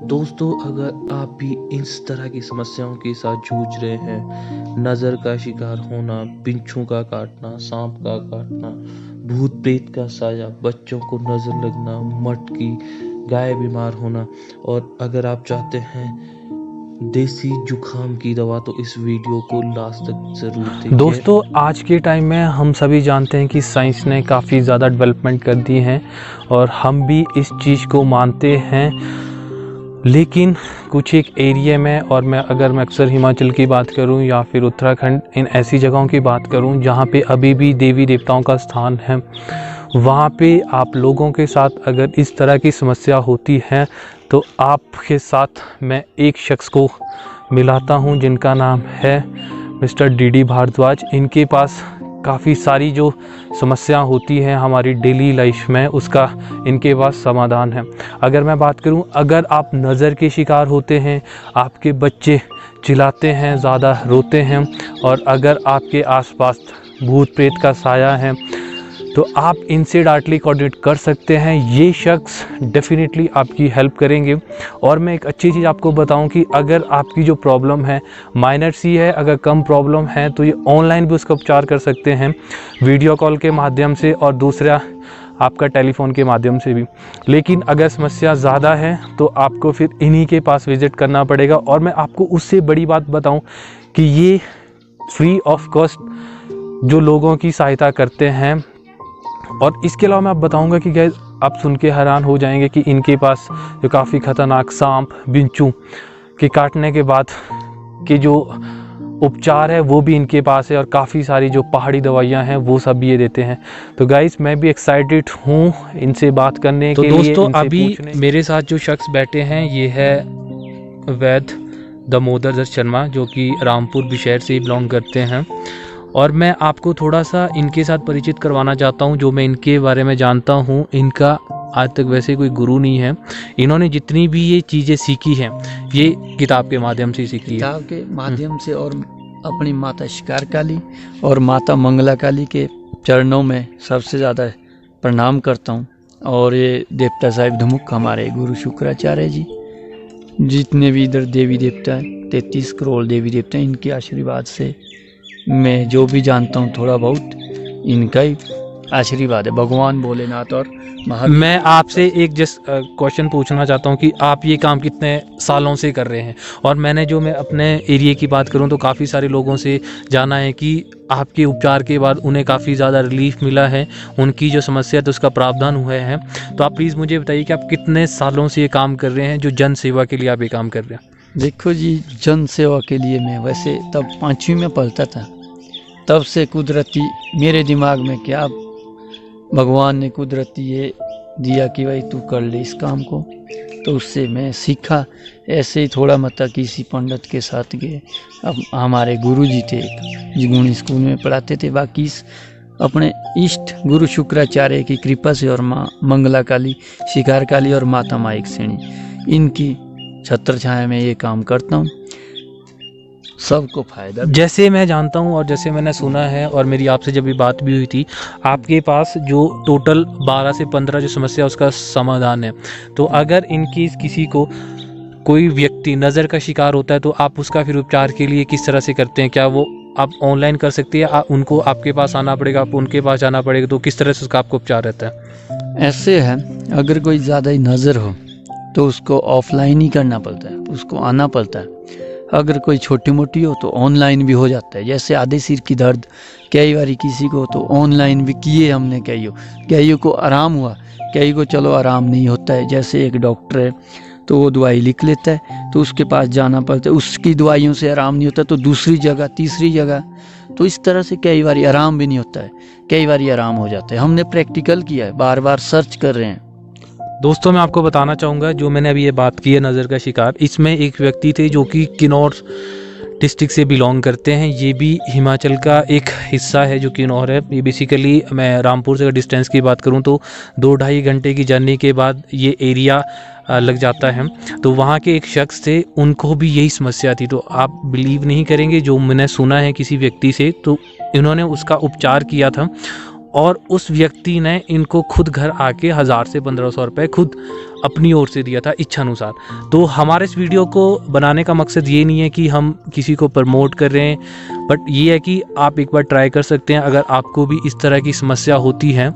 दोस्तों, अगर आप भी इस तरह की समस्याओं के साथ जूझ रहे हैं, नज़र का शिकार होना, बिच्छू का काटना, सांप का काटना, भूत प्रेत का साया, बच्चों को नज़र लगना, मटकी, गाय बीमार होना, और अगर आप चाहते हैं देसी जुखाम की दवा, तो इस वीडियो को लास्ट तक ज़रूर देखिए। दोस्तों, आज के टाइम में हम सभी जानते हैं कि साइंस ने काफ़ी ज़्यादा डेवलपमेंट कर दी है और हम भी इस चीज़ को मानते हैं। लेकिन कुछ एक एरिया में, और अगर मैं अक्सर हिमाचल की बात करूं या फिर उत्तराखंड, इन ऐसी जगहों की बात करूं जहां पे अभी भी देवी देवताओं का स्थान है, वहां पे आप लोगों के साथ अगर इस तरह की समस्या होती है तो आपके साथ मैं एक शख्स को मिलाता हूं जिनका नाम है मिस्टर डी भारद्वाज। इनके पास काफ़ी सारी जो समस्या होती है हमारी डेली लाइफ में, उसका इनके पास समाधान है। अगर मैं बात करूं, अगर आप नज़र के शिकार होते हैं, आपके बच्चे चिल्लाते हैं, ज़्यादा रोते हैं, और अगर आपके आसपास भूत प्रेत का साया है, तो आप इनसे डायरेक्टली कोऑर्डिनेट कर सकते हैं। ये शख्स डेफिनेटली आपकी हेल्प करेंगे। और मैं एक अच्छी चीज़ आपको बताऊं कि अगर आपकी जो प्रॉब्लम है माइनर सी है, अगर कम प्रॉब्लम है, तो ये ऑनलाइन भी उसका उपचार कर सकते हैं, वीडियो कॉल के माध्यम से और दूसरा आपका टेलीफोन के माध्यम से भी। लेकिन अगर समस्या ज़्यादा है तो आपको फिर इन्हीं के पास विज़िट करना पड़ेगा। और मैं आपको उससे बड़ी बात बताऊँ कि ये फ्री ऑफ कॉस्ट जो लोगों की सहायता करते हैं। और इसके अलावा मैं आप बताऊंगा कि गाइस, आप सुन के हैरान हो जाएंगे कि इनके पास जो काफ़ी ख़तरनाक सांप बिच्छू के काटने के बाद के जो उपचार है वो भी इनके पास है, और काफ़ी सारी जो पहाड़ी दवाइयां हैं वो सब भी ये देते हैं। तो गाइस, मैं भी एक्साइटेड हूँ इनसे बात करने के लिए। दोस्तों, अभी मेरे साथ जो शख्स बैठे हैं ये है वैद्य दामोदर दत्त शर्मा, जो कि रामपुर बिशहर से बिलोंग करते हैं। और मैं आपको थोड़ा सा इनके साथ परिचित करवाना चाहता हूं। जो मैं इनके बारे में जानता हूं, इनका आज तक वैसे कोई गुरु नहीं है। इन्होंने जितनी भी ये चीज़ें सीखी हैं ये किताब के माध्यम से सीखी है, किताब के माध्यम से, और अपनी माता शिकार काली और माता मंगला काली के चरणों में सबसे ज़्यादा प्रणाम करता हूँ। और ये देवता साहिब धमुक हमारे गुरु शुक्राचार्य जी, जितने भी इधर देवी देवता हैं, 33 करोड़ देवी देवता हैं, इनके आशीर्वाद से मैं जो भी जानता हूँ थोड़ा बहुत इनका ही आशीर्वाद है, भगवान भोलेनाथ और महादेव। मैं आपसे एक जस्ट क्वेश्चन पूछना चाहता हूँ कि आप ये काम कितने सालों से कर रहे हैं? और मैं अपने एरिया की बात करूँ तो काफ़ी सारे लोगों से जाना है कि आपके उपचार के बाद उन्हें काफ़ी ज़्यादा रिलीफ मिला है, उनकी जो समस्या है तो उसका प्रावधान हुआ है। तो आप प्लीज़ मुझे बताइए कि आप कितने सालों से ये काम कर रहे हैं, जो जन सेवा के लिए आप ये काम कर रहे हैं? देखो जी, जन सेवा के लिए मैं वैसे तब 5वीं में पढ़ता था, तब से कुदरती मेरे दिमाग में क्या भगवान ने कुदरती ये दिया कि भाई तू कर ले इस काम को, तो उससे मैं सीखा। ऐसे ही थोड़ा मतलब किसी पंडित के साथ गए। अब हमारे गुरु जी थे, जिगुणी स्कूल में पढ़ाते थे। बाकी अपने इष्ट गुरु शुक्राचार्य की कृपा से और माँ मंगला काली, शिकार काली और माता माइक सेणी, इनकी छत्र छाया में ये काम करता हूँ, सबको फायदा। जैसे मैं जानता हूँ और जैसे मैंने सुना है, और मेरी आपसे जब भी बात भी हुई थी, आपके पास जो टोटल 12 से 15 जो समस्या उसका समाधान है। तो अगर इनकी किसी को कोई व्यक्ति नज़र का शिकार होता है तो आप उसका फिर उपचार के लिए किस तरह से करते हैं? क्या वो आप ऑनलाइन कर सकते हैं, उनको आपके पास आना पड़ेगा, आप उनके पास जाना पड़ेगा? तो किस तरह से उसका आपको उपचार रहता है? ऐसे है, अगर कोई ज़्यादा ही नज़र हो तो उसको ऑफलाइन ही करना पड़ता है, उसको आना पड़ता है। अगर कोई छोटी मोटी हो तो ऑनलाइन भी हो जाता है। जैसे आधे सिर की दर्द कई बार किसी को तो ऑनलाइन भी किए हमने, कईयों को आराम हुआ, कई को चलो आराम नहीं होता है। जैसे एक डॉक्टर है तो वो दवाई लिख लेता है, तो उसके पास जाना पड़ता है, उसकी दवाइयों से आराम नहीं होता तो दूसरी जगह, तीसरी जगह, तो इस तरह से कई बार आराम भी नहीं होता है, कई बार आराम हो जाता है। हमने प्रैक्टिकल किया है, बार बार सर्च कर रहे हैं। दोस्तों, मैं आपको बताना चाहूँगा, जो मैंने अभी ये बात की है नज़र का शिकार, इसमें एक व्यक्ति थे जो कि किन्नौर डिस्ट्रिक्ट से बिलोंग करते हैं। ये भी हिमाचल का एक हिस्सा है जो किन्नौर है। ये बेसिकली, मैं रामपुर से डिस्टेंस की बात करूँ तो 2-2.5 घंटे की जर्नी के बाद ये एरिया लग जाता है। तो वहाँ के एक शख्स थे, उनको भी यही समस्या थी। तो आप बिलीव नहीं करेंगे, जो मैंने सुना है किसी व्यक्ति से, तो इन्होंने उसका उपचार किया था और उस व्यक्ति ने इनको खुद घर आके 1000 से 1500 रुपये खुद अपनी ओर से दिया था इच्छानुसार। तो हमारे इस वीडियो को बनाने का मकसद ये नहीं है कि हम किसी को प्रमोट कर रहे हैं, बट ये है कि आप एक बार ट्राई कर सकते हैं। अगर आपको भी इस तरह की समस्या होती है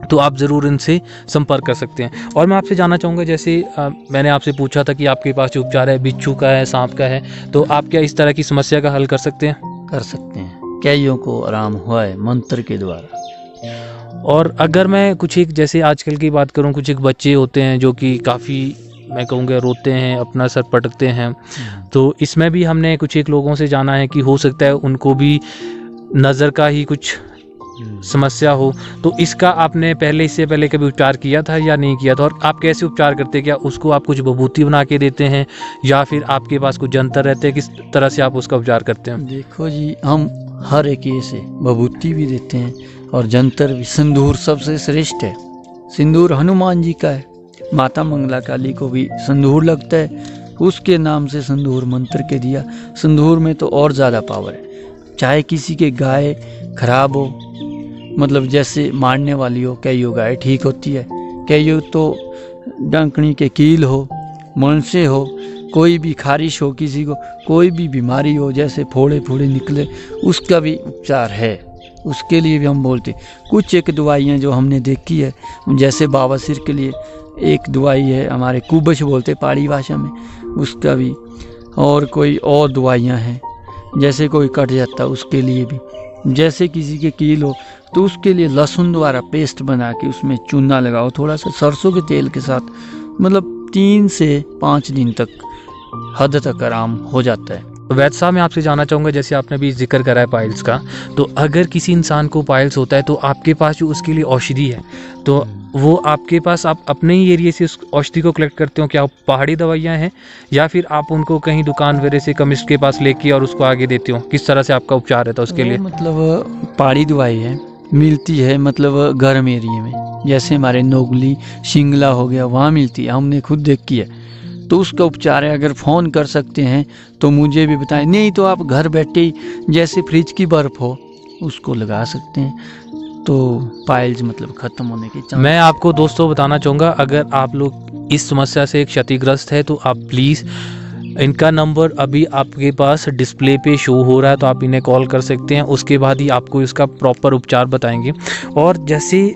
तो आप ज़रूर इनसे संपर्क कर सकते हैं। और मैं आपसे जानना चाहूँगा, जैसे मैंने आपसे पूछा था कि आपके पास जो उपचार है बिच्छू का है, सांप का है, तो आप क्या इस तरह की समस्या का हल कर सकते हैं? कर सकते हैं। कईयों को आराम हुआ है मंत्र के द्वारा। और अगर मैं कुछ एक जैसे आजकल की बात करूं, कुछ एक बच्चे होते हैं जो कि काफ़ी मैं कहूँगा रोते हैं, अपना सर पटकते हैं, तो इसमें भी हमने कुछ एक लोगों से जाना है कि हो सकता है उनको भी नज़र का ही कुछ समस्या हो। तो इसका आपने इससे पहले कभी उपचार किया था या नहीं किया था, और आप कैसे उपचार करते हैं? क्या उसको आप कुछ विभूति बना के देते हैं या फिर आपके पास कुछ जंतर रहते हैं? किस तरह से आप उसका उपचार करते हैं? देखो जी, हम हर एक से विभूति भी देते हैं और जंतर भी। सिंदूर सबसे श्रेष्ठ है। सिंदूर हनुमान जी का है, माता मंगला काली को भी सिंदूर लगता है, उसके नाम से सिंदूर मंत्र के दिया। सिंदूर में तो और ज़्यादा पावर है। चाहे किसी के गाय खराब हो, मतलब जैसे मारने वाली हो, कईयों गाय ठीक होती है, कईयों तो डंकनी के कील हो, मनसे हो, कोई भी खारिश हो, किसी को कोई भी बीमारी हो, जैसे फोड़े फोड़े निकले, उसका भी उपचार है। उसके लिए भी हम बोलते कुछ एक दवाइयाँ जो हमने देखी है, जैसे बवासीर के लिए एक दवाई है, हमारे कुबश बोलते पहाड़ी भाषा में, उसका भी। और कोई और दवाइयाँ हैं, जैसे कोई कट जाता उसके लिए भी। जैसे किसी के कील हो तो उसके लिए लहसुन द्वारा पेस्ट बना के उसमें चूना लगाओ थोड़ा सा सरसों के तेल के साथ, मतलब 3 से 5 दिन तक हद तक आराम हो जाता है। तो वैद्य साहब, मैं आपसे जानना चाहूँगा, जैसे आपने भी जिक्र करा है पाइल्स का, तो अगर किसी इंसान को पाइल्स होता है तो आपके पास जो उसके लिए औषधि है, तो वो आपके पास आप अपने ही एरिया से उस औषधि को कलेक्ट करते हो? क्या पहाड़ी दवाइयाँ हैं या फिर आप उनको कहीं दुकान वगैरह से केमिस्ट के पास लेके और उसको आगे देते हो? किस तरह से आपका उपचार रहता है उसके लिए? मतलब पहाड़ी दवाई है, मिलती है मतलब गर्म एरिया में, जैसे हमारे नोगली शिंगला हो गया, वहाँ मिलती है, हमने खुद देखी है। तो उसका उपचार है। अगर फ़ोन कर सकते हैं तो मुझे भी बताएं, नहीं तो आप घर बैठे ही जैसे फ्रिज की बर्फ़ हो उसको लगा सकते हैं, तो पाइल्स मतलब ख़त्म होने के चांस। मैं आपको दोस्तों बताना चाहूँगा, अगर आप लोग इस समस्या से क्षतिग्रस्त है तो आप प्लीज़, इनका नंबर अभी आपके पास डिस्प्ले पे शो हो रहा है, तो आप इन्हें कॉल कर सकते हैं। उसके बाद ही आपको इसका प्रॉपर उपचार बताएंगे। और जैसे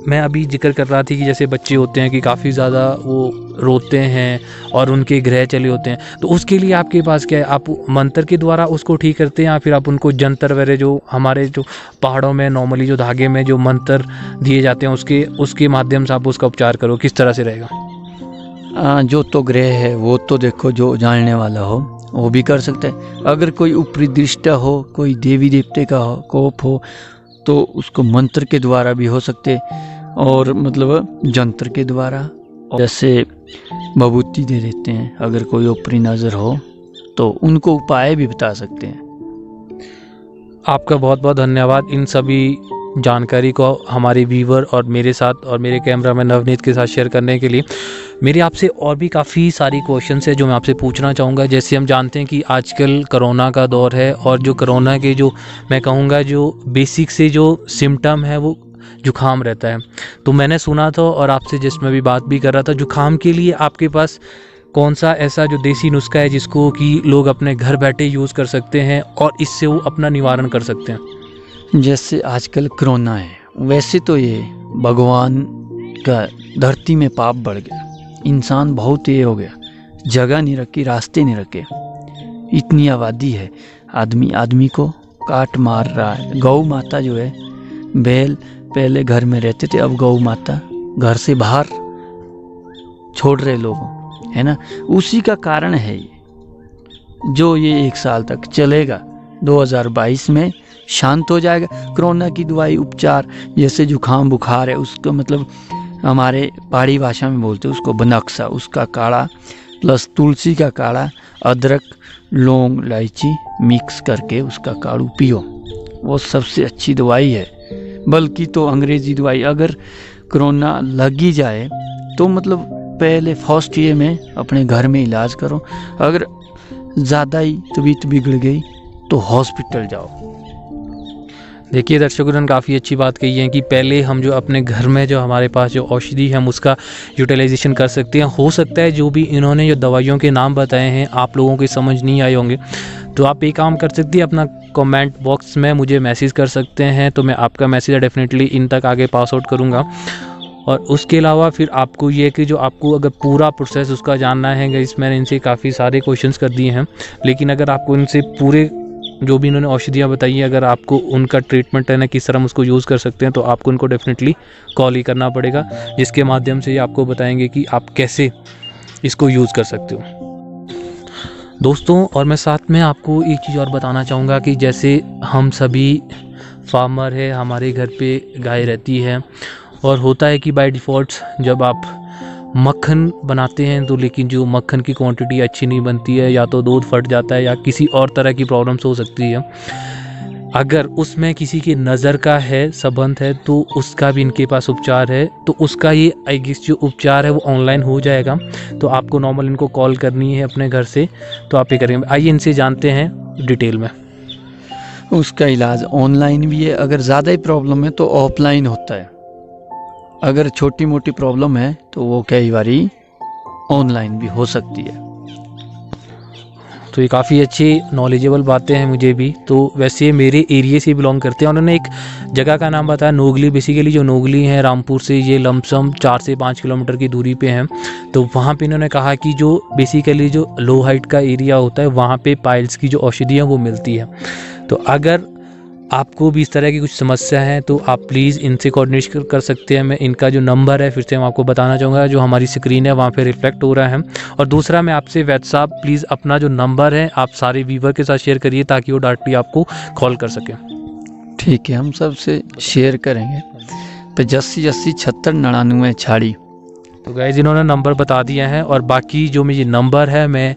मैं अभी जिक्र कर रहा थी कि जैसे बच्चे होते हैं कि काफ़ी ज़्यादा वो रोते हैं और उनके ग्रह चले होते हैं, तो उसके लिए आपके पास क्या है? आप मंत्र के द्वारा उसको ठीक करते हैं या फिर आप उनको जंतर वगैरह जो हमारे जो पहाड़ों में नॉर्मली जो धागे में जो मंत्र दिए जाते हैं उसके माध्यम से आप उसका उपचार करो? किस तरह से रहेगा? जो तो ग्रह है वो तो देखो, जो जानने वाला हो वो भी कर सकता है। अगर कोई ऊपरी दृष्टा हो, कोई देवी देवते का हो, कोप हो, तो उसको मंत्र के द्वारा भी हो सकते, और मतलब जंत्र के द्वारा, जैसे विभूति दे देते हैं। अगर कोई ऊपरी नज़र हो तो उनको उपाय भी बता सकते हैं। आपका बहुत बहुत धन्यवाद इन सभी जानकारी को हमारे व्यूवर और मेरे साथ और मेरे कैमरामैन नवनीत के साथ शेयर करने के लिए। मेरे आपसे और भी काफ़ी सारी क्वेश्चंस है जो मैं आपसे पूछना चाहूँगा। जैसे हम जानते हैं कि आजकल कोरोना का दौर है, और जो कोरोना के जो मैं कहूँगा जो बेसिक से जो सिम्टम है वो जुखाम रहता है। तो मैंने सुना था और आपसे जिसमें भी बात भी कर रहा था, जुखाम के लिए आपके पास कौन सा ऐसा जो देसी नुस्खा है जिसको कि लोग अपने घर बैठे यूज़ कर सकते हैं और इससे वो अपना निवारण कर सकते हैं? जैसे आजकल कोरोना है, वैसे तो ये भगवान का धरती में पाप बढ़ गया, इंसान बहुत ये हो गया, जगह नहीं रखी, रास्ते नहीं रखे, इतनी आबादी है, आदमी को काट मार रहा है। गौ माता जो है, बैल पहले घर में रहते थे, अब गौ माता घर से बाहर छोड़ रहे लोगों, है ना। उसी का कारण है ये, जो ये 1 साल तक चलेगा। 2022 में शांत हो जाएगा। कोरोना की दवाई उपचार जैसे जुखाम बुखार है, उसको मतलब हमारे पहाड़ी भाषा में बोलते हैं उसको बनक्सा, उसका काढ़ा प्लस तुलसी का काढ़ा, अदरक, लौंग, इलायची मिक्स करके उसका काढ़ू पियो, वो सबसे अच्छी दवाई है। बल्कि तो अंग्रेज़ी दवाई अगर कोरोना लग ही जाए तो मतलब पहले फर्स्ट ईयर में अपने घर में इलाज करो। अगर ज़्यादा ही तबीयत बिगड़ गई तो हॉस्पिटल जाओ। देखिए दर्शकों, उन्होंने काफ़ी अच्छी बात कही है कि पहले हम जो अपने घर में जो हमारे पास जो औषधि है हम उसका यूटिलाइजेशन कर सकते हैं। हो सकता है जो भी इन्होंने जो दवाइयों के नाम बताए हैं आप लोगों की समझ नहीं आए होंगे, तो आप एक काम कर सकती हैं, अपना कमेंट बॉक्स में मुझे मैसेज कर सकते हैं, तो मैं आपका मैसेज डेफिनेटली इन तक आगे पास आउट करूँगा। और उसके अलावा फिर आपको ये कि जो आपको अगर पूरा प्रोसेस उसका जानना है, गाइस मैंने इनसे काफ़ी सारे क्वेश्चंस कर दिए हैं, लेकिन अगर आपको इनसे पूरे जो भी इन्होंने औषधियाँ बताई हैं, अगर आपको उनका ट्रीटमेंट है ना किस तरह हम उसको यूज़ कर सकते हैं, तो आपको उनको डेफिनेटली कॉल ही करना पड़ेगा, जिसके माध्यम से ये आपको बताएंगे कि आप कैसे इसको यूज़ कर सकते हो दोस्तों। और मैं साथ में आपको एक चीज़ और बताना चाहूँगा कि जैसे हम सभी फार्मर है, हमारे घर पे गाय रहती है, और होता है कि बाय डिफ़ॉल्ट जब आप मक्खन बनाते हैं तो लेकिन जो मक्खन की क्वांटिटी अच्छी नहीं बनती है, या तो दूध फट जाता है या किसी और तरह की प्रॉब्लम्स हो सकती है। अगर उसमें किसी की नज़र का है संबंध है तो उसका भी इनके पास उपचार है, तो उसका ये आई गेस जो उपचार है वो ऑनलाइन हो जाएगा। तो आपको नॉर्मल इनको कॉल करनी है अपने घर से, तो आप ये करेंगे। आइए इनसे जानते हैं डिटेल में। उसका इलाज ऑनलाइन भी है, अगर ज़्यादा ही प्रॉब्लम है तो ऑफलाइन होता है। अगर छोटी मोटी प्रॉब्लम है तो वो कई बारी ऑनलाइन भी हो सकती है। तो ये काफ़ी अच्छी नॉलेजेबल बातें हैं मुझे भी। तो वैसे मेरे एरिया से बिलोंग करते हैं, उन्होंने एक जगह का नाम बताया नोगली। बेसिकली जो नोगली है रामपुर से ये लमसम 4 से 5 किलोमीटर की दूरी पे हैं। तो वहाँ पे इन्होंने कहा कि जो बेसिकली जो लो हाइट का एरिया होता है वहाँ पे पाइल्स की जो औषधि है वो मिलती है। तो अगर आपको भी इस तरह की कुछ समस्या है तो आप प्लीज़ इनसे कोऑर्डिनेट कर सकते हैं। मैं इनका जो नंबर है फिर से मैं आपको बताना चाहूँगा, जो हमारी स्क्रीन है वहाँ पे रिफ्लेक्ट हो रहा है। और दूसरा मैं आपसे व्हाट्सएप प्लीज़ अपना जो नंबर है आप सारे व्यूवर के साथ शेयर करिए ताकि वो डायरेक्टली आपको कॉल कर सकें। ठीक है, हम सबसे शेयर करेंगे। 85 80 76 99 46। तो गाइस इन्होंने नंबर बता दिया है, और बाकी जो मुझे नंबर है मैं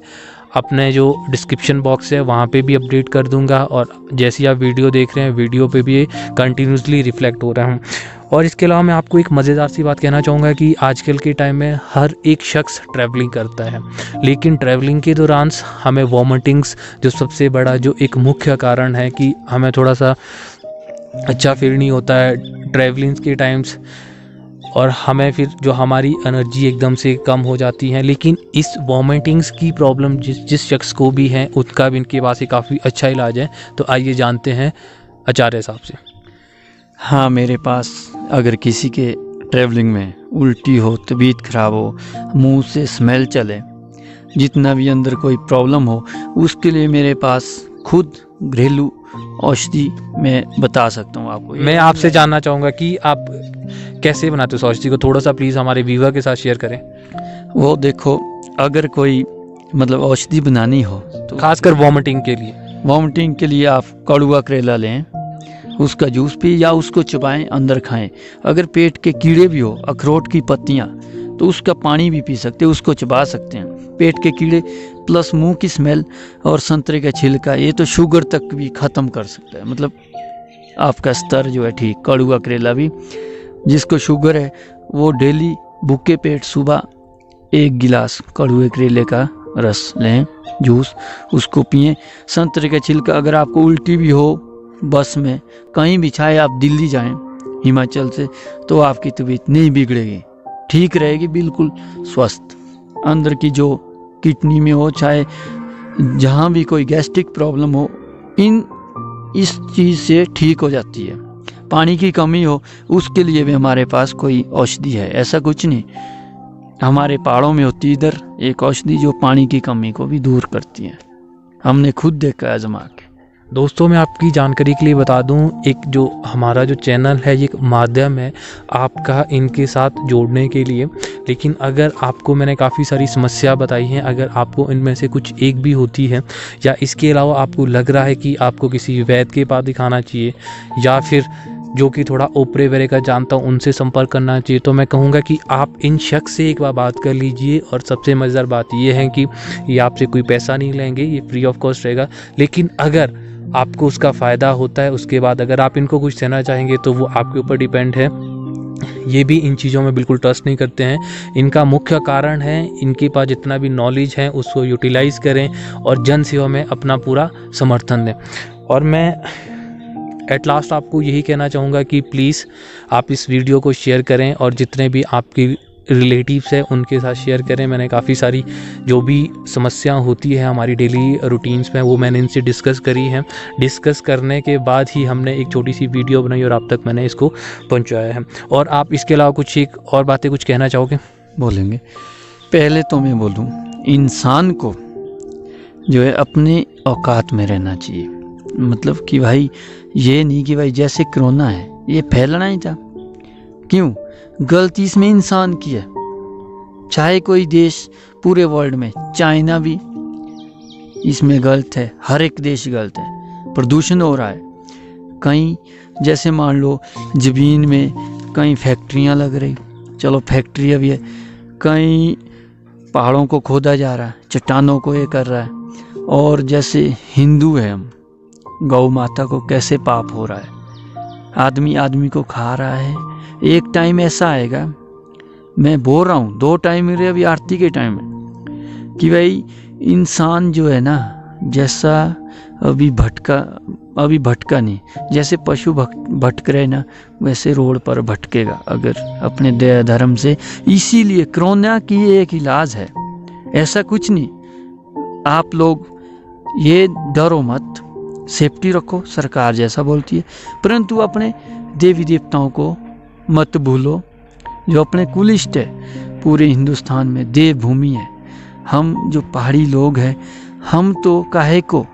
अपने जो डिस्क्रिप्शन बॉक्स है वहाँ पे भी अपडेट कर दूंगा, और जैसे आप वीडियो देख रहे हैं वीडियो पे भी कंटिन्यूसली रिफ्लेक्ट हो रहा हूँ। और इसके अलावा मैं आपको एक मज़ेदार सी बात कहना चाहूँगा कि आजकल के टाइम में हर एक शख्स ट्रैवलिंग करता है, लेकिन ट्रैवलिंग के दौरान हमें वॉमिटिंग्स जो सबसे बड़ा जो एक मुख्य कारण है कि हमें थोड़ा सा अच्छा फील नहीं होता है ट्रैवलिंग के टाइम्स, और हमें फिर जो हमारी एनर्जी एकदम से कम हो जाती है। लेकिन इस वॉमिटिंग्स की प्रॉब्लम जिस शख्स को भी है उसका भी इनके पास एक काफ़ी अच्छा इलाज है। तो आइए जानते हैं आचार्य साहब से। हाँ, मेरे पास अगर किसी के ट्रैवलिंग में उल्टी हो, तबीयत खराब हो, मुंह से स्मेल चले, जितना भी अंदर कोई प्रॉब्लम हो, उसके लिए मेरे पास खुद घरेलू औषधि मैं बता सकता हूँ आपको। मैं आपसे जानना चाहूँगा कि आप कैसे बनाते हो औषधि को, थोड़ा सा प्लीज़ हमारे व्यूवर के साथ शेयर करें। वो देखो, अगर कोई मतलब औषधि बनानी हो तो खासकर वॉमिटिंग के लिए, वॉमिटिंग के लिए आप कड़ुआ करेला लें, उसका जूस पिए या उसको चबाएं, अंदर खाएं। अगर पेट के कीड़े भी हो, अखरोट की पत्तियां, तो उसका पानी भी पी सकते हैं, उसको चबा सकते हैं। पेट के कीड़े प्लस मुंह की स्मेल और संतरे का छिलका, ये तो शुगर तक भी ख़त्म कर सकता है, मतलब आपका स्तर जो है ठीक। कड़ुआ करेला भी, जिसको शुगर है वो डेली भूखे पेट सुबह 1 गिलास कड़ुए करेले का रस लें, जूस, उसको पिएं। संतरे का छिलका, अगर आपको उल्टी भी हो बस में कहीं भी, चाहे आप दिल्ली जाएं हिमाचल से, तो आपकी तबीयत नहीं बिगड़ेगी, ठीक रहेगी, बिल्कुल स्वस्थ। अंदर की जो किडनी में हो, चाहे जहाँ भी कोई गैस्ट्रिक प्रॉब्लम हो, इस चीज़ से ठीक हो जाती है। पानी की कमी हो, उसके लिए भी हमारे पास कोई औषधि है, ऐसा कुछ नहीं। हमारे पहाड़ों में होती इधर एक औषधि जो पानी की कमी को भी दूर करती है, हमने खुद देखा आजमा के। दोस्तों मैं आपकी जानकारी के लिए बता दूं, एक जो हमारा जो चैनल है ये एक माध्यम है आपका इनके साथ जोड़ने के लिए। लेकिन अगर आपको मैंने काफ़ी सारी समस्या बताई हैं, अगर आपको इनमें से कुछ एक भी होती है, या इसके अलावा आपको लग रहा है कि आपको किसी वैद्य के पास दिखाना चाहिए, या फिर जो कि थोड़ा ओपरे वगैरह का जानता हूँ उनसे संपर्क करना चाहिए, तो मैं कहूँगा कि आप इन शख्स से एक बार बात कर लीजिए। और सबसे मज़ेदार बात ये है कि ये आपसे कोई पैसा नहीं लेंगे, ये फ्री ऑफ कॉस्ट रहेगा। लेकिन अगर आपको उसका फ़ायदा होता है, उसके बाद अगर आप इनको कुछ देना चाहेंगे तो वो आपके ऊपर डिपेंड है। ये भी इन चीज़ों में बिल्कुल ट्रस्ट नहीं करते हैं। इनका मुख्य कारण है इनके पास जितना भी नॉलेज है उसको यूटिलाइज़ करें और जन सेवा में अपना पूरा समर्थन दें। और मैं एट लास्ट आपको यही कहना चाहूँगा कि प्लीज़ आप इस वीडियो को शेयर करें और जितने भी आपकी रिलेटिव्स हैं उनके साथ शेयर करें। मैंने काफ़ी सारी जो भी समस्या होती है हमारी डेली रूटीन्स में वो मैंने इनसे डिस्कस करी है। डिस्कस करने के बाद ही हमने एक छोटी सी वीडियो बनाई और आप तक मैंने इसको पहुंचाया है। और आप इसके अलावा कुछ एक और बातें कुछ कहना चाहोगे? बोलेंगे। पहले तो मैं बोलूं, इंसान को जो है अपने औकात में रहना चाहिए। मतलब कि भाई ये नहीं कि भाई जैसे कोरोना है ये फैलना ही था, क्यों? गलती इसमें इंसान की है। चाहे कोई देश पूरे वर्ल्ड में, चाइना भी इसमें गलत है, हर एक देश गलत है। प्रदूषण हो रहा है कहीं, जैसे मान लो ज़मीन में कहीं फैक्ट्रियां लग रही, चलो फैक्ट्रियां भी है, कहीं पहाड़ों को खोदा जा रहा है, चट्टानों को ये कर रहा है। और जैसे हिंदू है हम, गौ माता को कैसे पाप हो रहा है, आदमी आदमी को खा रहा है। एक टाइम ऐसा आएगा, मैं बोल रहा हूँ 2 टाइम मेरे अभी आरती के टाइम है, कि भाई इंसान जो है ना, जैसा अभी भटका नहीं, जैसे पशु भटक रहे ना वैसे रोड पर भटकेगा अगर अपने दया धर्म से। इसीलिए कोरोना की एक इलाज है, ऐसा कुछ नहीं। आप लोग ये डरो मत, सेफ्टी रखो, सरकार जैसा बोलती है, परंतु अपने देवी देवताओं को मत भूलो। जो अपने कुलिष्ट है, पूरे हिंदुस्तान में देवभूमि है। हम जो पहाड़ी लोग हैं, हम तो काहे को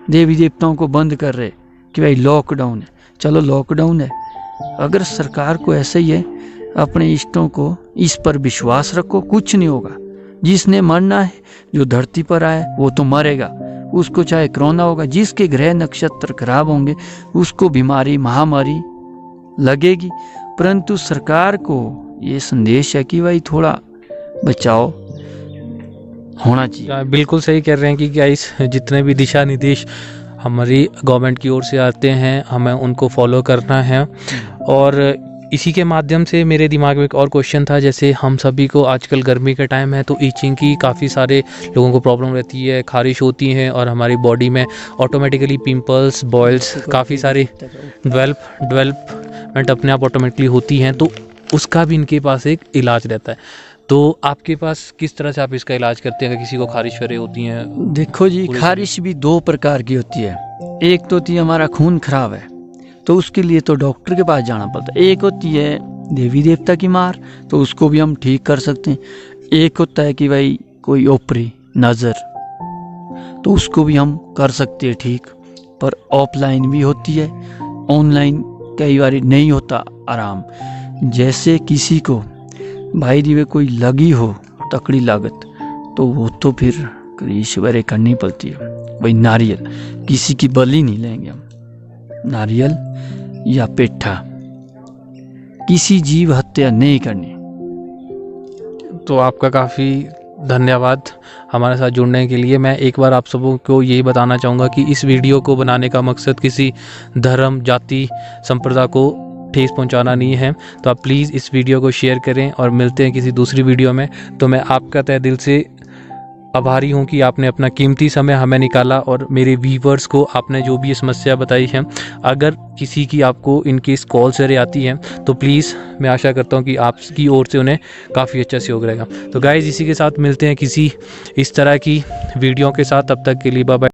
देवी देवताओं को बंद कर रहे कि भाई लॉकडाउन है। चलो लॉकडाउन है, अगर सरकार को ऐसा ही है, अपने इष्टों को इस पर विश्वास रखो, कुछ नहीं होगा। जिसने मरना है, जो धरती पर आए वो तो मरेगा, उसको चाहे कोरोना होगा। जिसके ग्रह नक्षत्र खराब होंगे उसको बीमारी महामारी लगेगी। परंतु सरकार को ये संदेश है कि भाई थोड़ा बचाव होना चाहिए। बिल्कुल सही कह रहे हैं कि गाइस, जितने भी दिशा निर्देश हमारी गवर्नमेंट की ओर से आते हैं हमें उनको फॉलो करना है। और इसी के माध्यम से मेरे दिमाग में एक और क्वेश्चन था, जैसे हम सभी को आजकल गर्मी का टाइम है तो ईचिंग की काफ़ी सारे लोगों को प्रॉब्लम रहती है, खारिश होती है और हमारी बॉडी में ऑटोमेटिकली पिंपल्स, बॉयल्स, काफ़ी सारे डेवलपमेंट अपने आप ऑटोमेटिकली होती हैं, तो उसका भी इनके पास एक इलाज रहता है। तो आपके पास किस तरह से आप इसका इलाज करते हैं अगर किसी को खारिश वगैरह होती हैं? देखो जी, खारिश भी 2 प्रकार की होती है। एक तो होती है हमारा खून खराब है तो उसके लिए तो डॉक्टर के पास जाना पड़ता है। एक होती है देवी देवता की मार, तो उसको भी हम ठीक कर सकते हैं। एक होता है कि भाई कोई ओपरी नज़र, तो उसको भी हम कर सकते हैं ठीक। पर ऑफलाइन भी होती है, ऑनलाइन कई बार नहीं होता आराम। जैसे किसी को भाई दिवे कोई लगी हो तकड़ी लागत, तो वो तो फिर क्रीश वगैरह करनी पड़ती है। भाई नारियल, किसी की बलि नहीं लेंगे हम, नारियल या पेठा, किसी जीव हत्या नहीं करनी। तो आपका काफ़ी धन्यवाद हमारे साथ जुड़ने के लिए। मैं एक बार आप सबों को यही बताना चाहूँगा कि इस वीडियो को बनाने का मकसद किसी धर्म, जाति, संप्रदाय को ठेस पहुंचाना नहीं है। तो आप प्लीज़ इस वीडियो को शेयर करें और मिलते हैं किसी दूसरी वीडियो में। तो मैं आपका तहे दिल से आभारी हूं कि आपने अपना कीमती समय हमें निकाला और मेरे व्यूवर्स को आपने जो भी समस्या बताई है, अगर किसी की आपको इनकेस कॉल से आती है तो प्लीज़ मैं आशा करता हूं कि आपकी ओर से उन्हें काफ़ी अच्छा सहयोग रहेगा। तो गाइस, इसी के साथ मिलते हैं किसी इस तरह की वीडियो के साथ। तब तक के लिए बाय बाय।